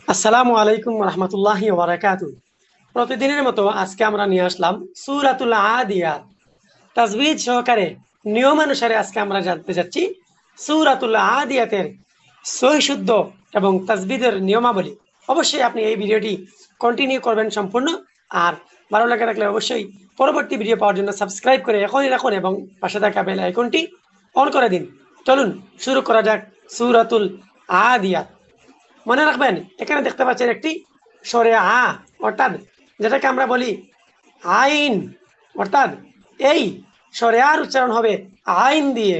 আসসালামু আলাইকুম রহমতুল্লাহি ওয়া বারাকাতুহু। প্রতিদিনের মতো আজকে আমরা নিয়ে আসলাম সূরাতুল আদিয়াত তাজবিদ সহকারে নিয়মানুসারে। আজকে আমরা জানতে যাচ্ছি সূরাতুল আদিয়াতের সহি শুদ্ধ এবং তাজবিদের নিয়মাবলী। অবশ্যই আপনি এই ভিডিওটি কন্টিনিউ করবেন সম্পূর্ণ। আর ভালো লাগে থাকলে অবশ্যই পরবর্তী ভিডিও পাওয়ার জন্য সাবস্ক্রাইব করে এখনই রাখুন এবং পাশে থাকা বেল আইকনটি অন করে দিন। চলুন শুরু করা যাক সূরাতুল আদিয়াত। মনে রাখবেন, এখানে দেখতে পাচ্ছেন একটি সরে অর্থাৎ যেটাকে আমরা বলি আইন, অর্থাৎ এই সরে উচ্চারণ হবে আইন দিয়ে।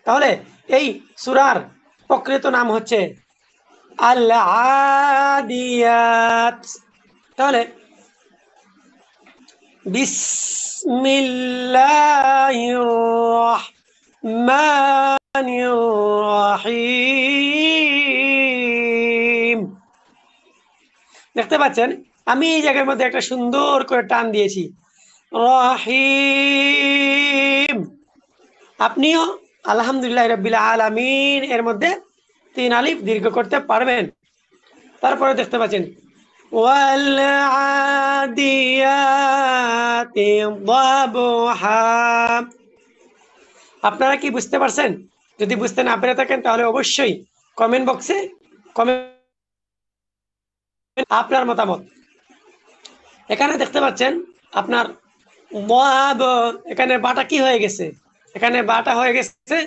তাহলে এই সূরার প্রকৃত নাম হচ্ছে আল আদিয়াত। তাহলে বিসমিল্লাহির রহমানির রহিম। দেখতে পাচ্ছেন আমি এই জায়গার মধ্যে একটা সুন্দর করে টান দিয়েছি, রহিম। আপনিও আলহামদুলিল্লাহ রাব্বিল আলামিন এর মধ্যে 3 আলিফ দীর্ঘ করতে পারবেন। তারপরে দেখতে পাচ্ছেন ওয়াল আদিয়াতি দাবহা। আপনারা কি বুঝতে পারছেন? যদি বুঝতে না পেরে থাকেন তাহলে অবশ্যই কমেন্ট বক্সে কমেন্ট আপনার মতামত। এখানে দেখতে পাচ্ছেন আপনার এখানে বাটা কি হয়ে গেছে? এখানে বাটা হয়ে গেছে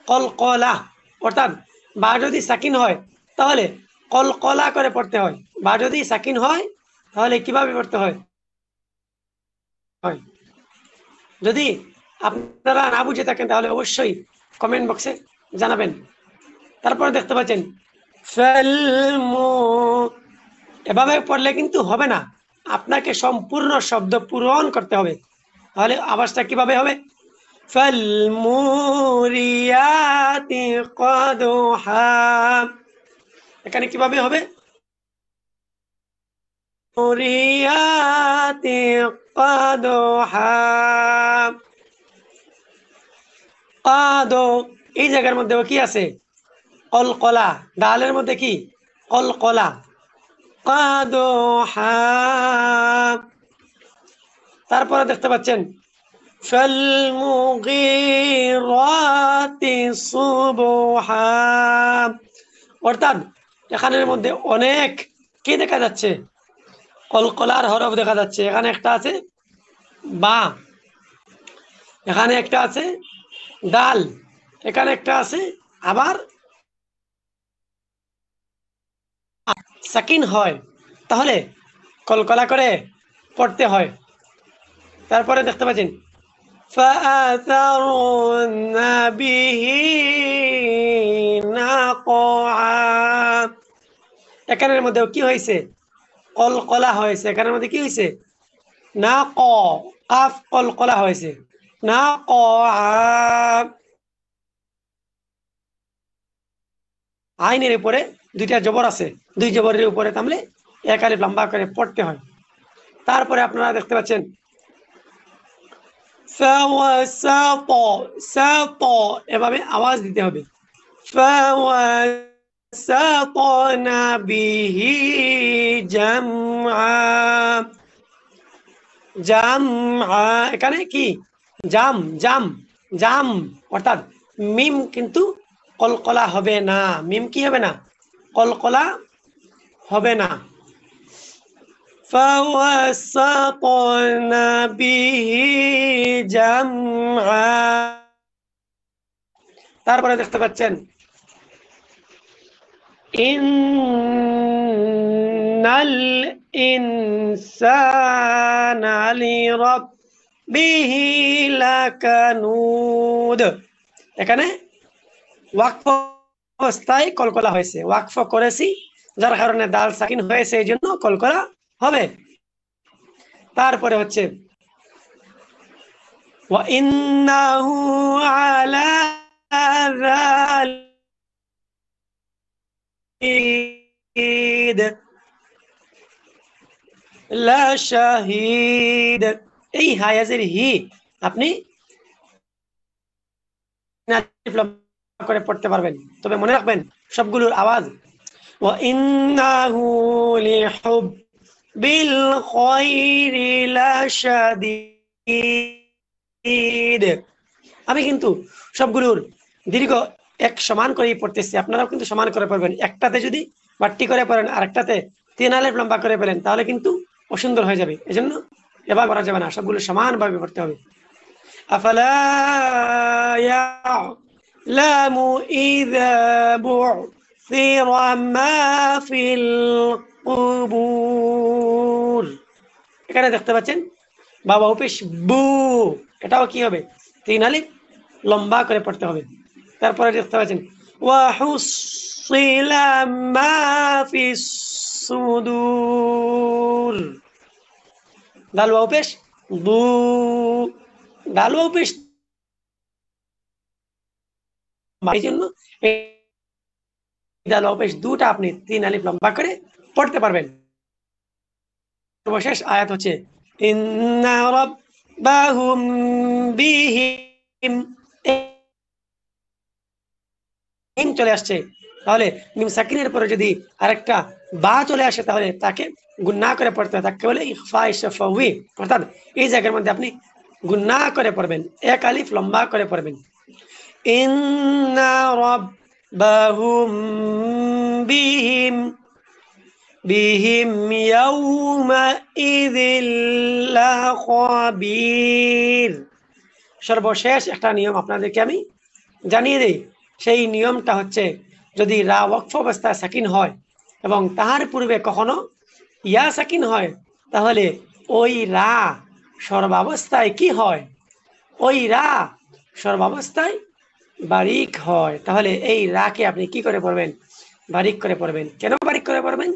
কলকলা, অর্থাৎ বা যদি সাকিন হয় তাহলে কলকলা করে পড়তে হয়। বা যদি সাকিন হয় তাহলে কিভাবে পড়তে হয়? যদি আপনারা না বুঝে থাকেন তাহলে অবশ্যই কমেন্ট বক্সে জানাবেন। তারপরে দেখতে পাচ্ছেন ফেলমু। এভাবে পড়লে কিন্তু হবে না, আপনাকে সম্পূর্ণ শব্দ পূরণ করতে হবে। তাহলে আওয়াজটা কিভাবে হবে? ফালমুরিয়াতি কদহা। এখানে কিভাবে হবে? মুরিয়াতি কদহা। কদ, এই জায়গার মধ্যে কি আছে? কলকলা। ডালের মধ্যে কি? কলকলা। কদহা। তারপরে দেখতে পাচ্ছেন ফালমুগিরাতি সুবহা। অর্থাৎ এখানের মধ্যে অনেক কি দেখা যাচ্ছে? কলকলার হরফ দেখা যাচ্ছে। এখানে একটা আছে বা, এখানে একটা আছে ডাল, এখানে একটা আছে আবার সাকিন হয়, তাহলে কলকলা করে পড়তে হয়। তারপরে দেখতে পাচ্ছেন فأثرن به نقعا। এখানের মধ্যে কি হয়েছে? কলকলা হয়েছে। এখানের মধ্যে কি হয়েছে? না ক, কাফ কলকলা হয়েছে। না ক। আইনের উপরে দুইটা জবর আছে, দুই জবরের উপরে থামলে এক আলিফ লম্বা করে পড়তে হয়। তারপরে আপনারা দেখতে পাচ্ছেন ফাওয়াসাত, সাত, এভাবে আওয়াজ দিতে হবে। ফাওয়াসাতনা বিহি জামআ। জামআ, এখানে কি? জাম, জাম, জাম, অর্থাৎ মিম কিন্তু কলকলা হবে না। মিম কি হবে না? কলকলা হবে না। ফাওয়াসাতনা বিহি জামআ। তারপরে দেখতে পাচ্ছেন ইন্নাল ইনসানা লিরাব্বিহি লাকানুদ। এখানে ওয়াকফ অবস্থায় কলকলা হয়েছে, ওয়াকফ করেছি যার কারণে দাল সাকিন হয়েছে, এই জন্য কলকলা হবে। তারপরে হচ্ছে ওয়া ইন্নাহু আলা যালিক লা শাহিদ। এই হায়াজের হি আপনি করে পড়তে পারবেন, তবে মনে রাখবেন সবগুলোর আওয়াজ ওয়া ইন্নাহু লিহুব্বিল খায়রি লাশাদীদ। আমি কিন্তু সবগুলোর দীর্ঘ এক সমান করেই পড়তেছি, আপনারাও কিন্তু সমান করে পড়বেন। একটাতে যদি বাট্টি করে পড়েন আর একটাতে 3 আলিফ লম্বা করে ফেলেন তাহলে কিন্তু অসুন্দর হয়ে যাবে। এজন্য এবার করা যাবে না, সবগুলো সমানভাবে পড়তে হবে। আফালা ইয়ালামু ইযা বু'থিরা মা ফিল কুবুর। এখানে দেখতে পাচ্ছেন বাবা অফিস বু, এটাও কি হবে 3 আলিফ লম্বা করে পড়তে হবে। তারপরে দেখতে পাচ্ছেন ওয়া হুসিলা মা ফিস সুদূর, দাল ওয়াও পেশ দু, দাল ওয়াও পেশ, এই জন্য এই দাল ওয়াও পেশ দুটা আপনি 3 আলিফ লম্বা করে পড়তে পারবেন। সর্বশেষ আয়াত হচ্ছে ইন্না রাব্বাহুম বিহিম, মিম চলে আসছে, তাহলে মিম সাকিনের পরে যদি আরেকটা বা চলে আসে তাহলে তাকে গুন্না করে পড়তে হয়, তাকে বলে ইখফা শাফাউই, অর্থাৎ এই জায়গার মধ্যে আপনি গুন্না করে পড়বেন, 1 আলিফ লম্বা করে পড়বেন। ইন্না রাব্বাহুম বিহিম বিহিম ইয়াউমাইযিল লাখাবীর। সর্বশেষ একটা নিয়ম আপনাদেরকে আমি জানিয়ে দেই, সেই নিয়মটা হচ্ছে যদি রা ওয়াকফ অবস্থায় সাকিন হয় এবং তাহার পূর্বে কখনো ইয়া সাকিন হয় তাহলে ওই রা সর্বাবস্থায় কি হয়, ওই রা সর্বাবস্থায় বারিক হয়। তাহলে এই রাকে আপনি কি করে পড়বেন, বারিক করে পড়বেন। কেন বারিক করে পড়বেন?